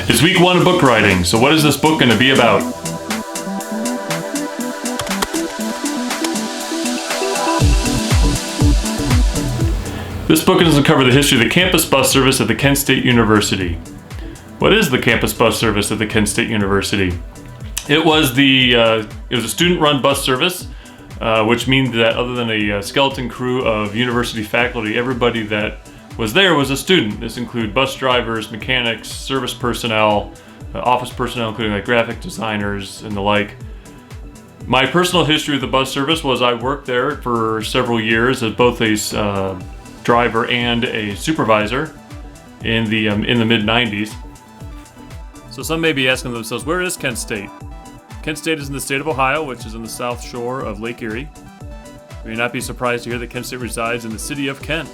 It's week 1 of book writing, so what is this book going to be about? This book is going to cover the history of the campus bus service at the Kent State University. What is the campus bus service at the Kent State University? It was a student-run bus service, which means that other than a skeleton crew of university faculty, everybody that was there was a student. This included bus drivers, mechanics, service personnel, office personnel, including like graphic designers and the like. My personal history with the bus service was I worked there for several years as both a driver and a supervisor in the mid-90s. So some may be asking themselves, where is Kent State? Kent State is in the state of Ohio, which is in the south shore of Lake Erie. You may not be surprised to hear that Kent State resides in the city of Kent.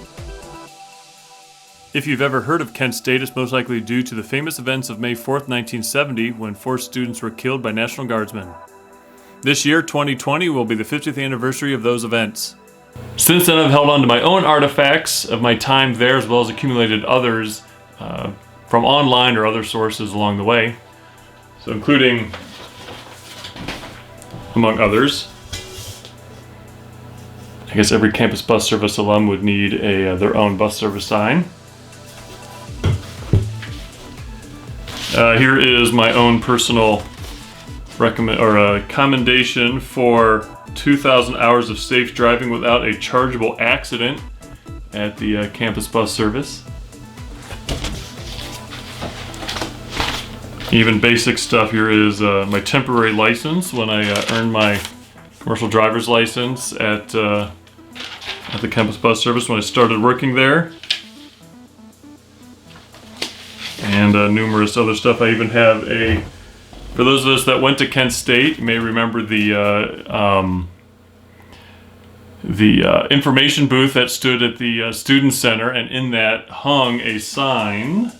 If you've ever heard of Kent State, it's most likely due to the famous events of May 4th, 1970, when 4 students were killed by National Guardsmen. This year, 2020, will be the 50th anniversary of those events. Since then, I've held on to my own artifacts of my time there, as well as accumulated others from online or other sources along the way. So including, among others, I guess every campus bus service alum would need their own bus service sign. Here is my own personal commendation for 2,000 hours of safe driving without a chargeable accident at the campus bus service. Even basic stuff here is my temporary license when I earned my commercial driver's license at the campus bus service when I started working there. And numerous other stuff. I even have for those of us that went to Kent State, you may remember the information booth that stood at the student center, and in that hung a sign,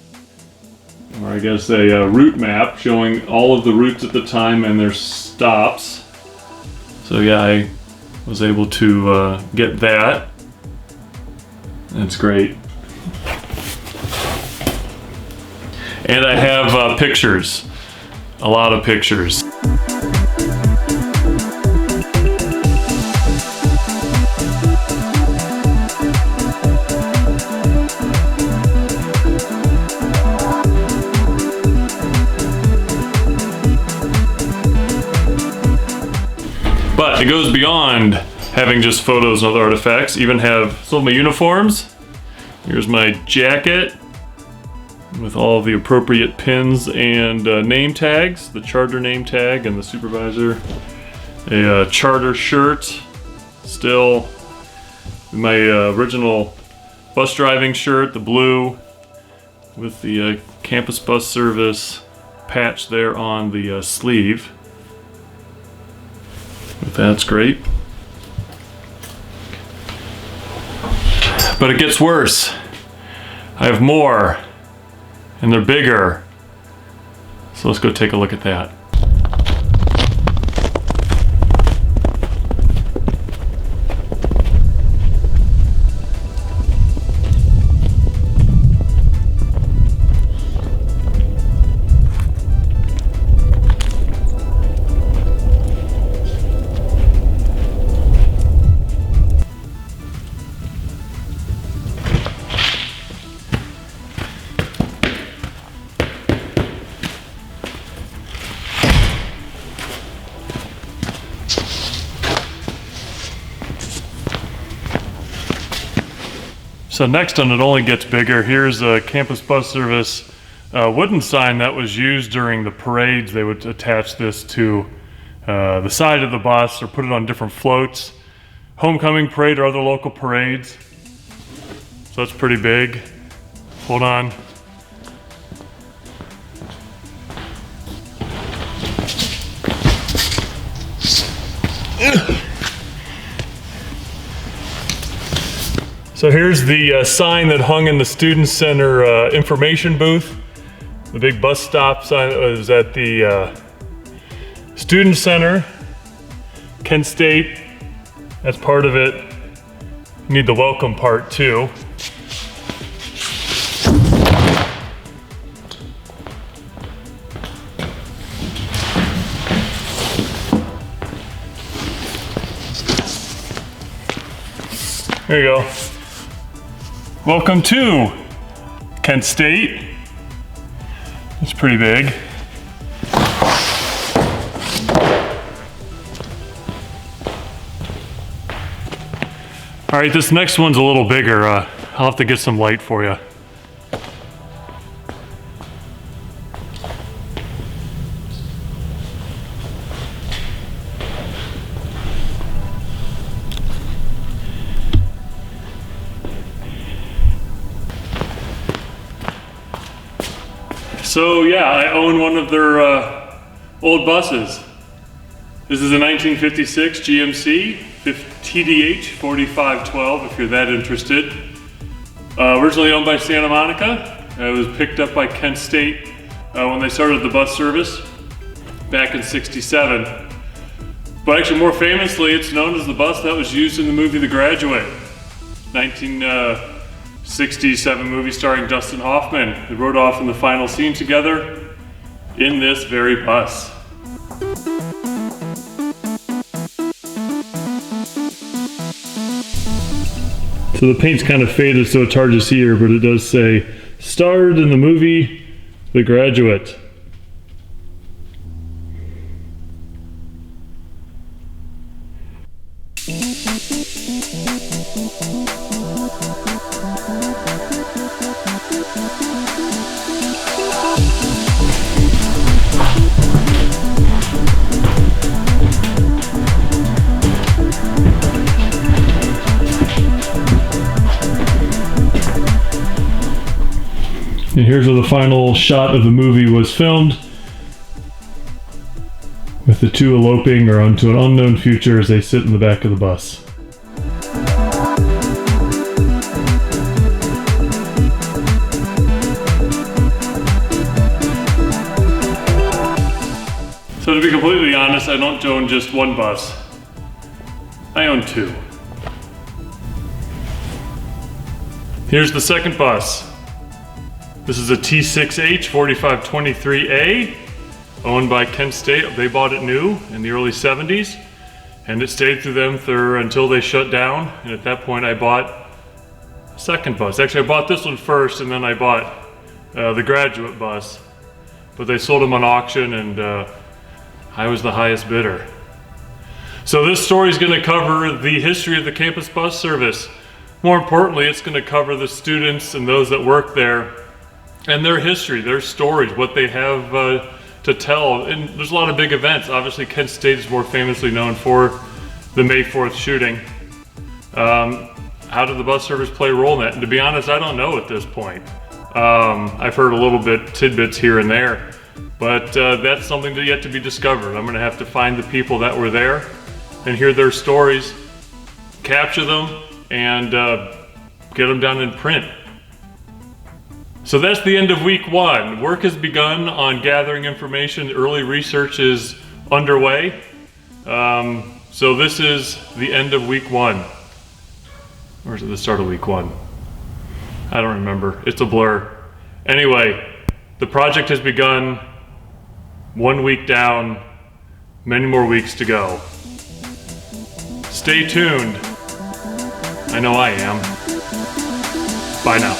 or I guess a route map showing all of the routes at the time and their stops. So yeah, I was able to get that. That's great. And I have pictures, a lot of pictures. But it goes beyond having just photos and other artifacts. Even have some of my uniforms. Here's my jacket with all the appropriate pins and name tags, the charter name tag and the supervisor. A charter shirt, still my original bus driving shirt, the blue, with the campus bus service patch there on the sleeve. That's great. But it gets worse. I have more, and they're bigger. So let's go take a look at that. So next on It Only Gets Bigger, here's a campus bus service wooden sign that was used during the parades. They would attach this to the side of the bus or put it on different floats. Homecoming parade or other local parades. So that's pretty big. Hold on. So here's the sign that hung in the Student Center information booth. The big bus stop sign that was at the Student Center, Kent State. That's part of it. You need the welcome part too. There you go. Welcome to Kent State. It's pretty big. All right, this next one's a little bigger. I'll have to get some light for you. So yeah, I own one of their old buses. This is a 1956 GMC TDH 4512, if you're that interested. Originally owned by Santa Monica. It was picked up by Kent State when they started the bus service back in '67. But actually more famously, it's known as the bus that was used in the movie The Graduate. 1967 movie starring Dustin Hoffman. They rode off in the final scene together in this very bus. So the paint's kind of faded, so it's hard to see here, but it does say, starred in the movie The Graduate. And here's where the final shot of the movie was filmed, with the two eloping or onto an unknown future as they sit in the back of the bus. So to be completely honest, I don't own just one bus. I own two. Here's the second bus. This is a T6H 4523A, owned by Kent State. They bought it new in the early 70s, and it stayed through them until they shut down. And at that point, I bought a second bus. Actually, I bought this one first, and then I bought the Graduate bus. But they sold them on auction, and I was the highest bidder. So this story is going to cover the history of the campus bus service. More importantly, it's going to cover the students and those that work there and their history, their stories, what they have to tell. And there's a lot of big events. Obviously, Kent State is more famously known for the May 4th shooting. How did the bus service play a role in that? And to be honest, I don't know at this point. I've heard a little bit, tidbits here and there, but that's something that yet to be discovered. I'm gonna have to find the people that were there and hear their stories, capture them, and get them down in print. So that's the end of week one. Work has begun on gathering information. Early research is underway. So this is the end of week one. Or is it the start of week one? I don't remember. It's a blur. Anyway, the project has begun. 1 week down, many more weeks to go. Stay tuned. I know I am. Bye now.